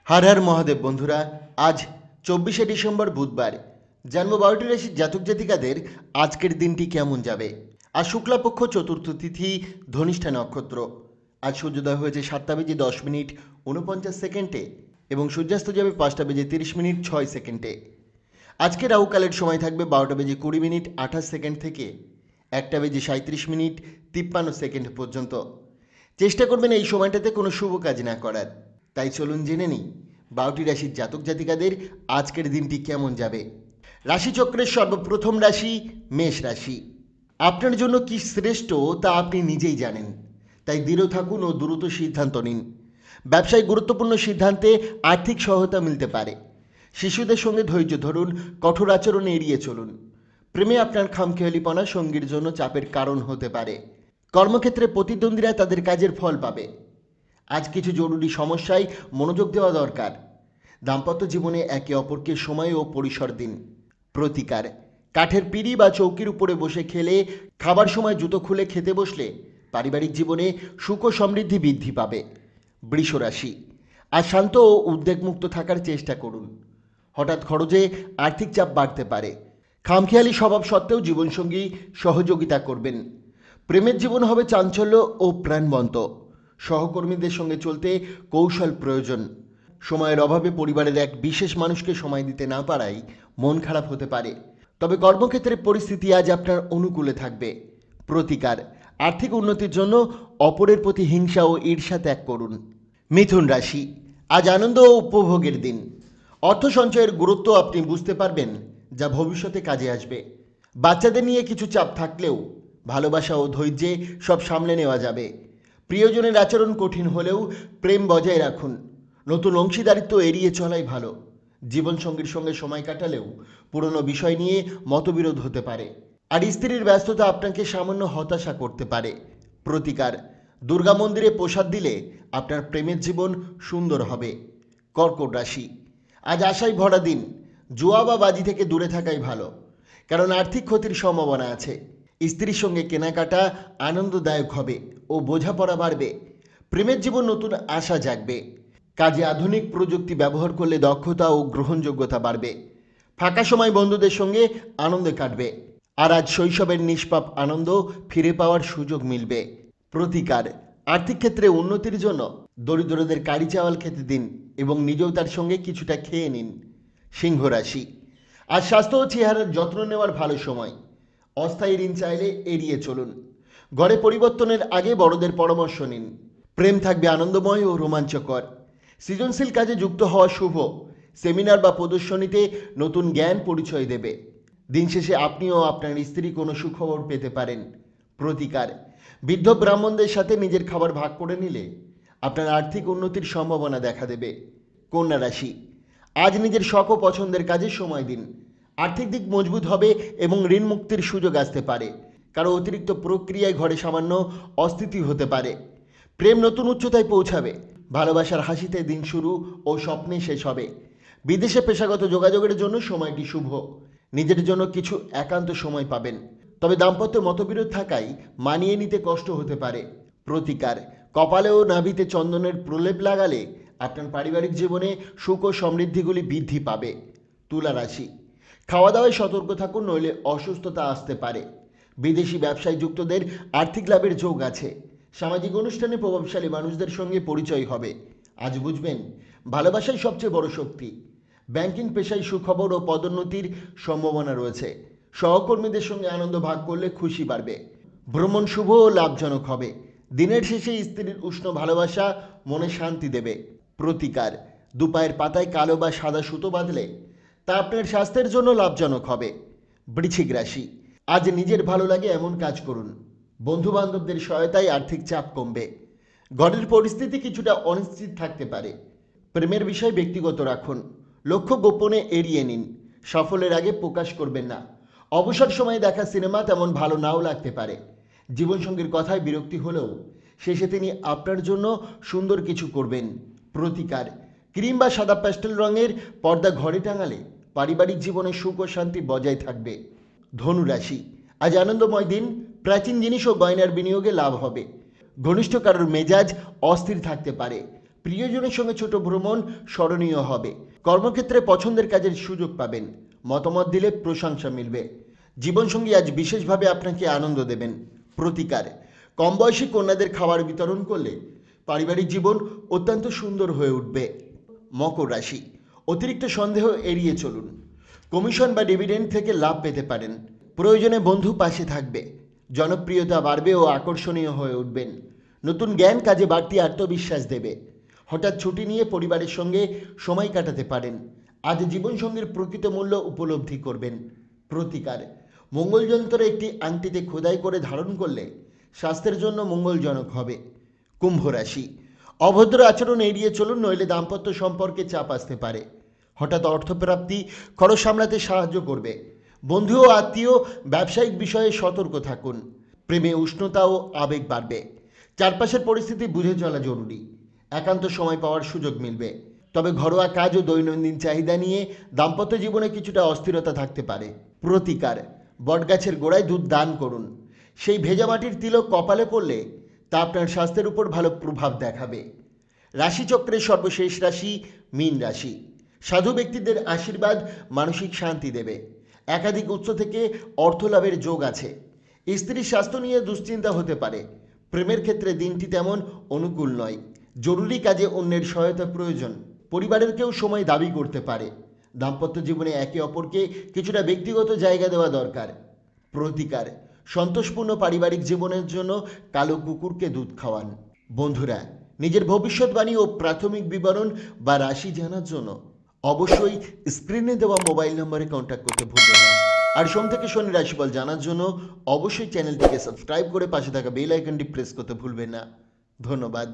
হর হর মহাদেব বন্ধুরা, আজ 24শে ডিসেম্বর বুধবার। জন্ম 12টি রাশির জাতক জাতিকাদের আজকের দিনটি কেমন যাবে। আজ শুক্লাপক্ষ চতুর্থ তিথি, ধনিষ্ঠা নক্ষত্র। আজ সূর্যোদয় হয়েছে 7:10 49 সেকেন্ডে এবং সূর্যাস্ত যাবে 5:30 6 সেকেন্ডে। আজকে রাহুকালের সময় থাকবে 12:20 থেকে 1:37 পর্যন্ত। চেষ্টা করবেন এই সময়টাতে কোনো শুভ কাজ না করার। তাই চলুন জেনে নিই 12টি রাশির জাতক জাতিকাদের আজকের দিনটি কেমন যাবে। রাশিচক্রের সর্বপ্রথম রাশি মেষ রাশি। আপনার জন্য কি শ্রেষ্ঠ তা আপনি নিজেই জানেন, তাই দৃঢ় থাকুন ও দ্রুত সিদ্ধান্ত নিন। ব্যবসায় গুরুত্বপূর্ণ সিদ্ধান্তে আর্থিক সহায়তা মিলতে পারে। শিশুদের সঙ্গে ধৈর্য ধরুন, কঠোর আচরণ এড়িয়ে চলুন। প্রেমে আপনার খামখেয়ালিপনা সঙ্গীর জন্য চাপের কারণ হতে পারে। কর্মক্ষেত্রে প্রতিদ্বন্দ্বীরা তাদের কাজের ফল পাবে। আজ কিছু জরুরি সমস্যায় মনোযোগ দেওয়া দরকার। দাম্পত্য জীবনে একে অপরকে সময় ও পরিসর দিন। প্রতিকার: কাঠের পিঁড়ি বা চৌকির উপরে বসে খেলে, খাবার সময় জুতো খুলে খেতে বসলে পারিবারিক জীবনে সুখ ও সমৃদ্ধি বৃদ্ধি পাবে। বৃষ রাশি। আজ শান্ত ও উদ্বেগমুক্ত থাকার চেষ্টা করুন। হঠাৎ খরচে আর্থিক চাপ বাড়তে পারে। খামখেয়ালি স্বভাব সত্ত্বেও জীবনসঙ্গী সহযোগিতা করবেন। প্রেমের জীবন হবে চাঞ্চল্য ও প্রাণবন্ত। সহকর্মীদের সঙ্গে চলতে কৌশল প্রয়োজন। সময়ের অভাবে পরিবারের এক বিশেষ মানুষকে সময় দিতে না পারায় মন খারাপ হতে পারে। তবে কর্মক্ষেত্রে পরিস্থিতি আজ আপনার অনুকূলে থাকবে। প্রতিকার: আর্থিক উন্নতির জন্য অপরের প্রতি হিংসা ও ঈর্ষা ত্যাগ করুন। মিথুন রাশি। আজ আনন্দ ও উপভোগের দিন। অর্থ সঞ্চয়ের গুরুত্ব আপনি বুঝতে পারবেন, যা ভবিষ্যতে কাজে আসবে। বাচ্চাদের নিয়ে কিছু চাপ থাকলেও ভালোবাসা ও ধৈর্যে সব সামলে নেওয়া যাবে। প্রিয়জনের আচরণ কঠিন হলেও প্রেম বজায় রাখুন। নতুন অংশীদারিত্ব এড়িয়ে চলাই ভালো। জীবনসঙ্গীর সঙ্গে সময় কাটালেও পুরনো বিষয় নিয়ে মতবিরোধ হতে পারে। আর স্ত্রীর ব্যস্ততা আপনাকে সামান্য হতাশা করতে পারে। প্রতিকার: দুর্গা মন্দিরে প্রসাদ দিলে আপনার প্রেমের জীবন সুন্দর হবে। কর্কট রাশি। আজ আশায় ভরা দিন। জুয়া বা বাজি থেকে দূরে থাকাই ভালো, কারণ আর্থিক ক্ষতির সম্ভাবনা আছে। স্ত্রীর সঙ্গে কেনাকাটা আনন্দদায়ক হবে ও বোঝাপড়া বাড়বে। প্রেমের জীবন নতুন আশা জাগবে। কাজে আধুনিক প্রযুক্তি ব্যবহার করলে দক্ষতা ও গ্রহণযোগ্যতা বাড়বে। ফাঁকা সময় বন্ধুদের সঙ্গে আনন্দে কাটবে। আর আজ শৈশবের নিষ্পাপ আনন্দ ফিরে পাওয়ার সুযোগ মিলবে। প্রতিকার: আর্থিক ক্ষেত্রে উন্নতির জন্য দরিদ্রদের কারি চাওয়াল খেতে দিন এবং নিজেও তার সঙ্গে কিছুটা খেয়ে নিন। সিংহ রাশি। আজ স্বাস্থ্য ও চেহারার যত্ন নেওয়ার ভালো সময়। অস্থায়ী ঋণ চাইলে এড়িয়ে চলুন। ঘরে পরিবর্তনের আগে বড়দের পরামর্শ নিন। প্রেম থাকবে আনন্দময় ও রোমাঞ্চকর। সৃজনশীল কাজে যুক্ত হওয়া শুভ। সেমিনার বা প্রদর্শনীতে নতুন জ্ঞান পরিচয় দেবে। দিন শেষে আপনিও আপনার স্ত্রী কোনো সুখবর পেতে পারেন। প্রতিকার: বৃদ্ধ ব্রাহ্মণদের সাথে নিজের খাবার ভাগ করে নিলে আপনার আর্থিক উন্নতির সম্ভাবনা দেখা দেবে। কন্যা রাশি। আজ নিজের শখ ও পছন্দের কাজে সময় দিন। আর্থিক দিক মজবুত হবে এবং ঋণ মুক্তির সুযোগ আসতে পারে। কারো অতিরিক্ত প্রক্রিয়ায় ঘরে সামান্য অস্থিতি হতে পারে। প্রেম নতুন উচ্চতায় পৌঁছাবে। ভালোবাসার হাসিতে দিন শুরু ও স্বপ্নে শেষ হবে। বিদেশে পেশাগত যোগাযোগের জন্য সময়টি শুভ। নিজের জন্য কিছু একান্ত সময় পাবেন। তবে দাম্পত্য মতবিরোধ থাকায় মানিয়ে নিতে কষ্ট হতে পারে। প্রতিকার: কপালে ও নাভিতে চন্দনের প্রলেপ লাগালে আপনার পারিবারিক জীবনে সুখ ও সমৃদ্ধিগুলি বৃদ্ধি পাবে। তুলা রাশি। খাওয়া দাওয়ায় সতর্ক থাকুন, নইলে অসুস্থতা আসতে পারে। বিদেশি ব্যবসায় যুক্তদের আর্থিক লাভের যোগ আছে। সামাজিক অনুষ্ঠানে প্রভাবশালী মানুষদের সঙ্গে পরিচয় হবে। আজ বুঝবেন, ভালোবাসাই সবচেয়ে বড় শক্তি। ব্যাংকিং পেশায় সুখবর ও পদোন্নতির সম্ভাবনা রয়েছে। সহকর্মীদের সঙ্গে আনন্দ ভাগ করলে খুশি বাড়বে। ভ্রমণ শুভ ও লাভজনক হবে। দিনের শেষে স্ত্রীর উষ্ণ ভালোবাসা মনে শান্তি দেবে। প্রতিকার: দুপায়ের পাতায় কালো বা সাদা সুতো বাঁধলে তা আপনার স্বাস্থ্যের জন্য লাভজনক হবে। বৃশ্চিক রাশি। আজ নিজের ভালো লাগে এমন কাজ করুন। বন্ধু বান্ধবদের সহায়তায় আর্থিক চাপ কমবে। ঘরের পরিস্থিতি কিছুটা অনিশ্চিত থাকতে পারে। প্রেমের বিষয় ব্যক্তিগত রাখুন। লক্ষ্য গোপনে এড়িয়ে নিন। সফলের আগে প্রকাশ করবেন না। অবসর সময়ে দেখা সিনেমা তেমন ভালো নাও লাগতে পারে। জীবনসঙ্গীর কথায় বিরক্তি হলেও শেষে তিনি আপনার জন্য সুন্দর কিছু করবেন। প্রতিকার: ক্রিম বা সাদা প্যাস্টেল রঙের পর্দা ঘরে টাঙালে পারিবারিক জীবনে সুখ ও শান্তি বজায় থাকবে। ধনু রাশি। আজ আনন্দময় দিন। প্রাচীন জিনিস ও গয়নার বিনিয়োগে লাভ হবে। ঘনিষ্ঠ কারোর মেজাজ অস্থির থাকতে পারে। প্রিয়জনের সঙ্গে ছোট ভ্রমণ স্মরণীয় হবে। কর্মক্ষেত্রে পছন্দের কাজের সুযোগ পাবেন, মতামত দিলে প্রশংসা মিলবে। জীবনসঙ্গী আজ বিশেষভাবে আপনাকে আনন্দ দেবেন। প্রতিকার, কম বয়সী কন্যাদের খাবার বিতরণ করলে পারিবারিক জীবন অত্যন্ত সুন্দর হয়ে উঠবে। মকর রাশি, অতিরিক্ত সন্দেহ এড়িয়ে চলুন। কমিশন বা ডিভিডেন্ড থেকে লাভ পেতে পারেন। প্রয়োজনে বন্ধু পাশে থাকবে। জনপ্রিয়তা বাড়বে ও আকর্ষণীয় হয়ে উঠবেন। নতুন জ্ঞান কাজে বাড়তি আত্মবিশ্বাস দেবে। হঠাৎ ছুটি নিয়ে পরিবারের সঙ্গে সময় কাটাতে পারেন। আজ জীবনসঙ্গীর প্রকৃত মূল্য উপলব্ধি করবেন। প্রতিকার, মঙ্গলযন্ত্র একটি আংটিতে খোদাই করে ধারণ করলে স্বাস্থ্যের জন্য মঙ্গলজনক হবে। কুম্ভ রাশি, অভদ্র আচরণ এড়িয়ে চলুন, নইলে দাম্পত্য সম্পর্কে চাপ আসতে পারে। হঠাৎ অর্থপ্রাপ্তি খরচ সামলাতে সাহায্য করবে। বন্ধু ও আত্মীয় ব্যবসায়িক বিষয়ে সতর্ক থাকুন। প্রেমে উষ্ণতা ও আবেগ বাড়বে। চারপাশের পরিস্থিতি বুঝে চলা জরুরি। একান্ত সময় পাওয়ার সুযোগ মিলবে। তবে ঘরোয়া কাজ ও দৈনন্দিন চাহিদা নিয়ে দাম্পত্য জীবনে কিছুটা অস্থিরতা থাকতে পারে। প্রতিকার, বটগাছের গোড়ায় দুধ দান করুন। সেই ভেজা মাটির তিলক কপালে পড়লে তা আপনার স্বাস্থ্যের উপর ভালো প্রভাব দেখাবে। রাশিচক্রের সর্বশেষ রাশি মীন রাশি। সাধু ব্যক্তিদের আশীর্বাদ মানসিক শান্তি দেবে। একাধিক উৎস থেকে অর্থ লাভের যোগ আছে। স্ত্রীর স্বাস্থ্য নিয়ে দুশ্চিন্তা হতে পারে। প্রেমের ক্ষেত্রে দিনটি তেমন অনুকূল নয়। জরুরি কাজে অন্যের সহায়তা প্রয়োজন। পরিবারের কেউ সময় দাবি করতে পারে। দাম্পত্য জীবনে একে অপরকে কিছুটা ব্যক্তিগত জায়গা দেওয়া দরকার। প্রতিকার, সন্তোষপূর্ণ পারিবারিক জীবনের জন্য কালো কুকুরকে দুধ খাওয়ান। বন্ধুরা, নিজের ভবিষ্যৎবাণী ও প্রাথমিক বিবরণ বা রাশি জানার জন্য অবশ্যই স্ক্রিনে দেওয়া মোবাইল নম্বরে কন্ট্যাক্ট করতে ভুলবেন না। আর সোম থেকে শনি রাশিফল জানার জন্য অবশ্যই চ্যানেলটিকে সাবস্ক্রাইব করে পাশে থাকা বেল আইকনটি প্রেস করতে ভুলবেন না। ধন্যবাদ।